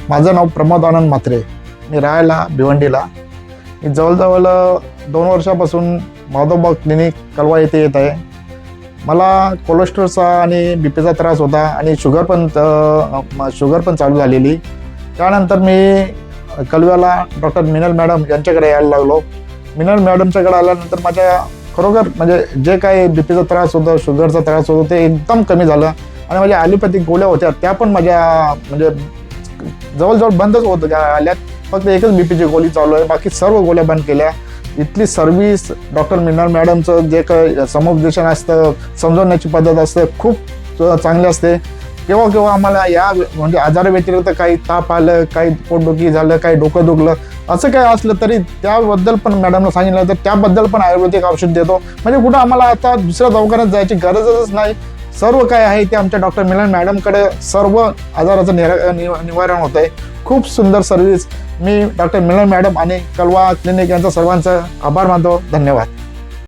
माझं नाव प्रमोद आनंद म्हात्रे. मी राहायला भिवंडीला. मी जवळजवळ 2 वर्षापासून माधवबाग क्लिनिक कलवा येथे येत आहे. मला कोलेस्ट्रॉलचा आणि बीपीचा त्रास होता आणि शुगर पण चालू झालेली. त्यानंतर मी कलव्याला डॉक्टर मिनल मॅडम यांच्याकडे यायला लागलो. मिनल मॅडमच्याकडे आल्यानंतर माझ्या खरोखर म्हणजे जे काही बीपीचा त्रास होता, शुगरचा त्रास होता, ते एकदम कमी झालं आणि माझ्या ॲलोपॅथिक गोळ्या होत्या त्या पण माझ्या म्हणजे जवळजवळ बंदच होत आल्यात. फक्त एकच बीपीची गोळी चालू आहे, बाकी सर्व गोळ्या बंद केल्या. इथली सर्व्हिस, डॉक्टर मिनल मॅडमचं जे काही समुपदेशन असतं, समजवण्याची पद्धत असते, खूप चांगली असते. केव्हा केव्हा आम्हाला या म्हणजे आजाराव्यतिरिक्त काही ताप आलं, काही पोटदुखी झालं, काही डोकं दुखलं, असं काही असलं तरी त्याबद्दल पण मॅडमला सांगितलं तर त्याबद्दल पण आयुर्वेदिक औषध देतो. म्हणजे कुठं आम्हाला आता दुसऱ्या दवाखान्यात जायची गरजच नाही. सर्व काय आहे ते आमच्या डॉक्टर मिलन मॅडमकडे सर्व आजाराचं निवारण होत आहे. खूप सुंदर सर्व्हिस. मी डॉक्टर मिलन मॅडम आणि कलवा क्लिनिक यांचा सर्वांचा आभार मानतो. धन्यवाद.